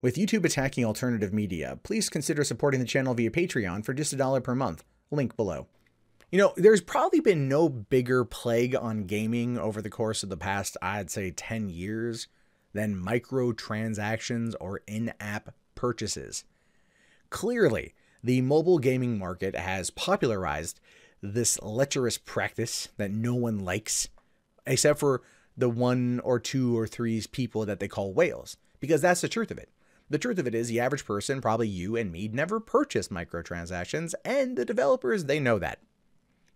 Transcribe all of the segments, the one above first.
With YouTube attacking alternative media, please consider supporting the channel via Patreon for just $1 per month. Link below. There's probably been no bigger plague on gaming over the course of the past, I'd say, 10 years than microtransactions or in-app purchases. Clearly, the mobile gaming market has popularized this lecherous practice that no one likes, except for the 1 or 2 or 3 people that they call whales, because that's the truth of it. The truth of it is the average person, probably you and me, never purchase microtransactions, and the developers, they know that.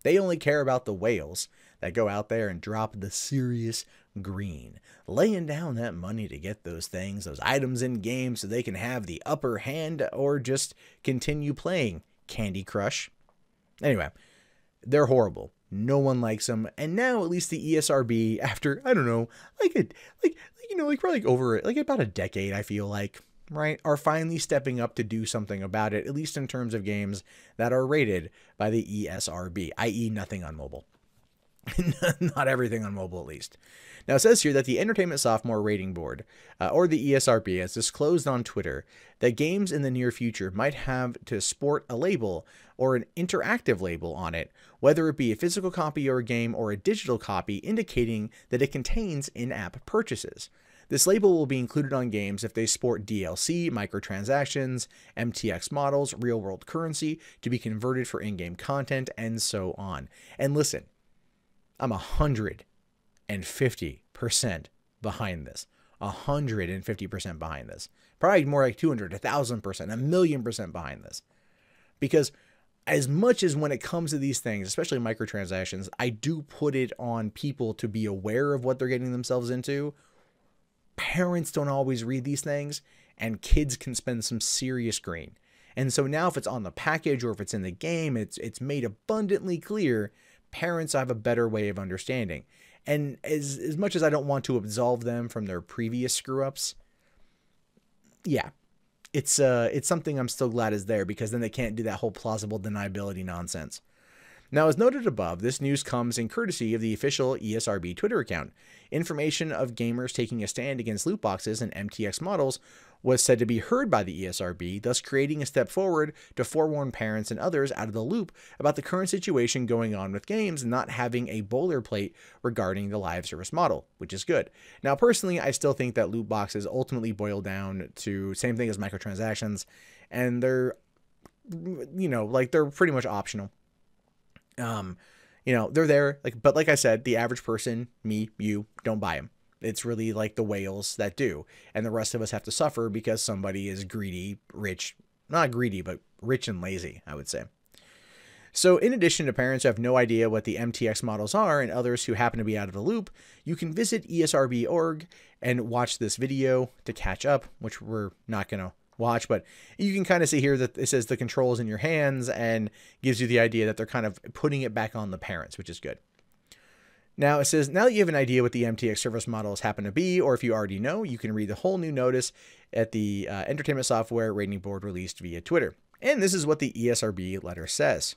They only care about the whales that go out there and drop the serious green, laying down that money to get those things, those items in game so they can have the upper hand or just continue playing Candy Crush. Anyway, they're horrible. No one likes them. And now at least the ESRB, after, I don't know, probably over about a decade, I feel like, right, are finally stepping up to do something about it, at least in terms of games that are rated by the ESRB, i.e. nothing on mobile. Not everything on mobile, at least. Now, it says here that the Entertainment Sophomore Rating Board, or the ESRB, has disclosed on Twitter that games in the near future might have to sport a label or an interactive label on it, whether it be a physical copy or a game or a digital copy, indicating that it contains in-app purchases. This label will be included on games if they sport DLC, microtransactions, MTX models, real-world currency to be converted for in-game content, and so on. And listen, I'm 150% behind this. 150% behind this. Probably more like 200, 1,000%, 1,000,000% behind this. Because as much as when it comes to these things, especially microtransactions, I do put it on people to be aware of what they're getting themselves into. Parents don't always read these things, and kids can spend some serious green. And so now if it's on the package or if it's in the game, it's made abundantly clear, parents have a better way of understanding. And as much as I don't want to absolve them from their previous screw-ups, yeah, it's something I'm still glad is there, because then they can't do that whole plausible deniability nonsense. Now, as noted above, this news comes in courtesy of the official ESRB Twitter account. Information of gamers taking a stand against loot boxes and MTX models was said to be heard by the ESRB, thus creating a step forward to forewarn parents and others out of the loop about the current situation going on with games not having a boilerplate regarding the live service model, which is good. Now, personally, I still think that loot boxes ultimately boil down to same thing as microtransactions, and they're, they're pretty much optional. They're there, but like I said, the average person, me, you, don't buy them. It's really like the whales that do, and the rest of us have to suffer because somebody is greedy, rich, not greedy, but rich and lazy, I would say. So in addition to parents who have no idea what the MTX models are and others who happen to be out of the loop, you can visit ESRB.org and watch this video to catch up, which we're not going to watch, but you can kind of see here that it says the controls in your hands and gives you the idea that they're kind of putting it back on the parents, which is good. Now it says, now that you have an idea what the MTX service models happen to be, or if you already know, you can read the whole new notice at the Entertainment Software Rating Board released via Twitter. And this is what the ESRB letter says.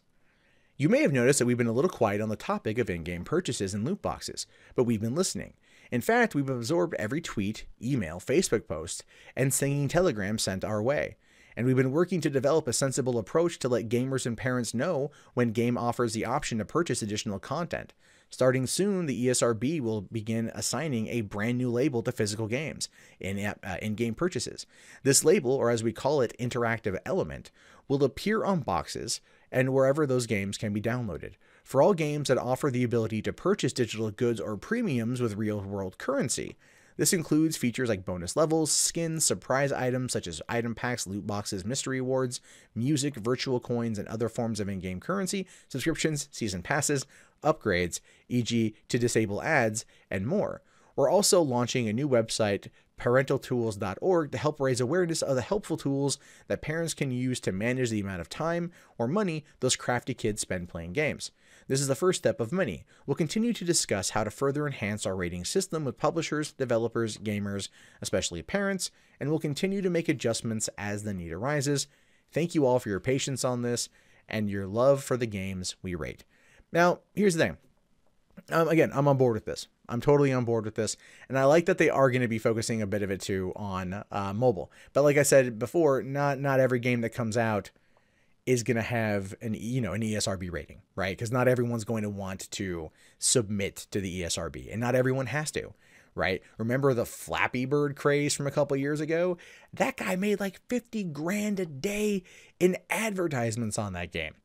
You may have noticed that we've been a little quiet on the topic of in-game purchases and loot boxes, but we've been listening. In fact, we've absorbed every tweet, email, Facebook post, and singing telegram sent our way. And we've been working to develop a sensible approach to let gamers and parents know when game offers the option to purchase additional content. Starting soon, the ESRB will begin assigning a brand new label to physical games in-game purchases. This label, or as we call it, interactive element, will appear on boxes and wherever those games can be downloaded. For all games that offer the ability to purchase digital goods or premiums with real-world currency. This includes features like bonus levels, skins, surprise items such as item packs, loot boxes, mystery awards, music, virtual coins, and other forms of in-game currency, subscriptions, season passes, upgrades, e.g. to disable ads, and more. We're also launching a new website, parentaltools.org, to help raise awareness of the helpful tools that parents can use to manage the amount of time or money those crafty kids spend playing games. This is the first step of many. We'll continue to discuss how to further enhance our rating system with publishers, developers, gamers, especially parents, and we'll continue to make adjustments as the need arises. Thank you all for your patience on this and your love for the games we rate. Now, here's the thing. Again, I'm on board with this. I'm totally on board with this. And I like that they are going to be focusing a bit of it too on mobile. But like I said before, not every game that comes out is going to have an ESRB rating, right? Because not everyone's going to want to submit to the ESRB, and not everyone has to, right? Remember the Flappy Bird craze from a couple years ago? That guy made like 50 grand a day in advertisements on that game.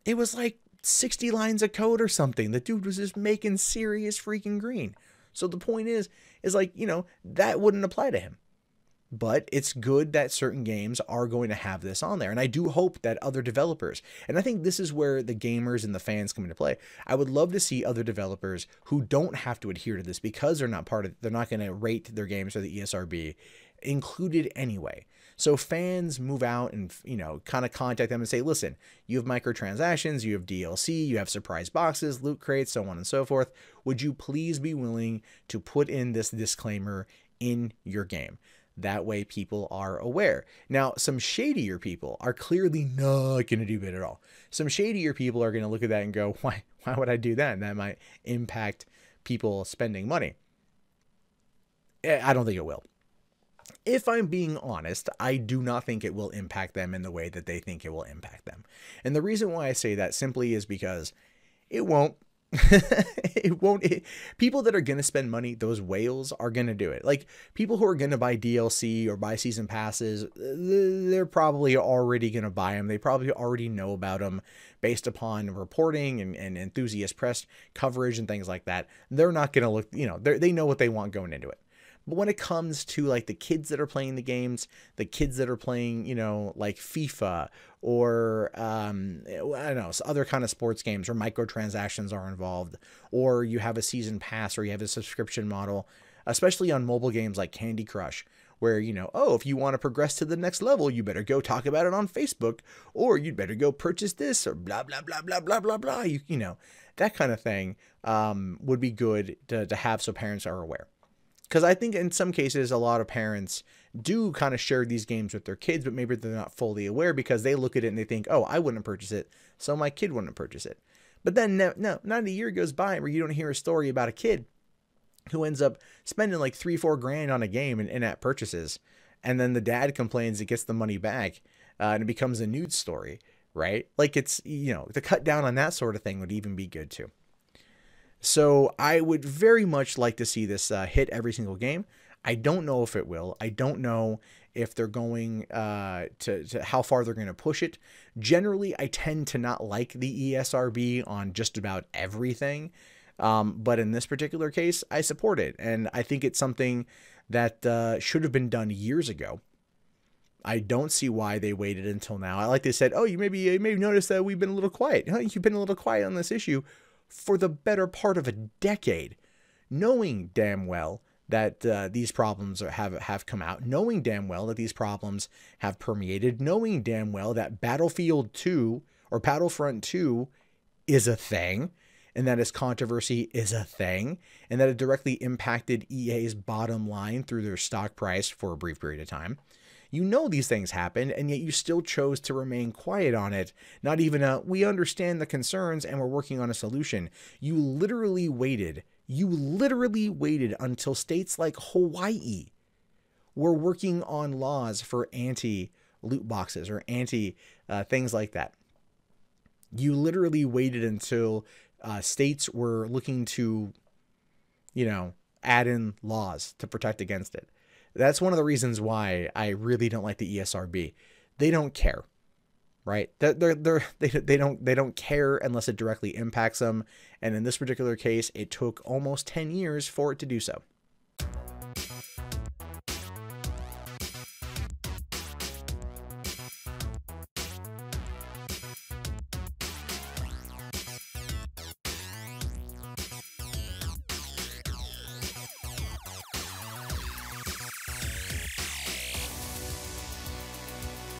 It was like 60 lines of code or something. The dude was just making serious freaking green. So the point is like, that wouldn't apply to him. But it's good that certain games are going to have this on there. And I do hope that other developers, and I think this is where the gamers and the fans come into play. I would love to see other developers who don't have to adhere to this because they're not going to rate their games for the ESRB included anyway. So fans move out and, kind of contact them and say, listen, you have microtransactions, you have DLC, you have surprise boxes, loot crates, so on and so forth. Would you please be willing to put in this disclaimer in your game? That way people are aware. Now, some shadier people are clearly not going to do it at all. Some shadier people are going to look at that and go, why would I do that? And that might impact people spending money. I don't think it will. If I'm being honest, I do not think it will impact them in the way that they think it will impact them. And the reason why I say that simply is because it won't. People that are going to spend money, those whales, are going to do it. Like, people who are going to buy DLC or buy season passes, they're probably already going to buy them. They probably already know about them based upon reporting and enthusiast press coverage and things like that. They're not going to look, they know what they want going into it. But when it comes to like the kids that are playing the games, the kids that are playing, like FIFA or I don't know, other kind of sports games where microtransactions are involved, or you have a season pass or you have a subscription model, especially on mobile games like Candy Crush, where, if you want to progress to the next level, you better go talk about it on Facebook, or you'd better go purchase this, or blah, blah, blah, blah, blah, blah, blah. That kind of thing would be good to have so parents are aware. Because I think in some cases, a lot of parents do kind of share these games with their kids, but maybe they're not fully aware because they look at it and they think, oh, I wouldn't purchase it, so my kid wouldn't purchase it. But then, no, not a year goes by where you don't hear a story about a kid who ends up spending like $3-4 grand on a game in in-app purchases. And then the dad complains it gets the money back and it becomes a news story, right? Like, it's, to cut down on that sort of thing would even be good too. So I would very much like to see this hit every single game. I don't know if it will. I don't know if they're going to how far they're going to push it. Generally, I tend to not like the ESRB on just about everything. But in this particular case, I support it. And I think it's something that should have been done years ago. I don't see why they waited until now. Like they said, oh, you may notice that we've been a little quiet. You've been a little quiet on this issue for the better part of a decade, knowing damn well that these problems have come out, knowing damn well that these problems have permeated, knowing damn well that Battlefield 2 or Battlefront 2 is a thing, and that its controversy is a thing, and that it directly impacted EA's bottom line through their stock price for a brief period of time. You know these things happened, and yet you still chose to remain quiet on it. Not even we understand the concerns and we're working on a solution. You literally waited until states like Hawaii were working on laws for anti-loot boxes or anti things like that. You literally waited until states were looking to, add in laws to protect against it. That's one of the reasons why I really don't like the ESRB. They don't care, right? They don't care unless it directly impacts them. And in this particular case, it took almost 10 years for it to do so.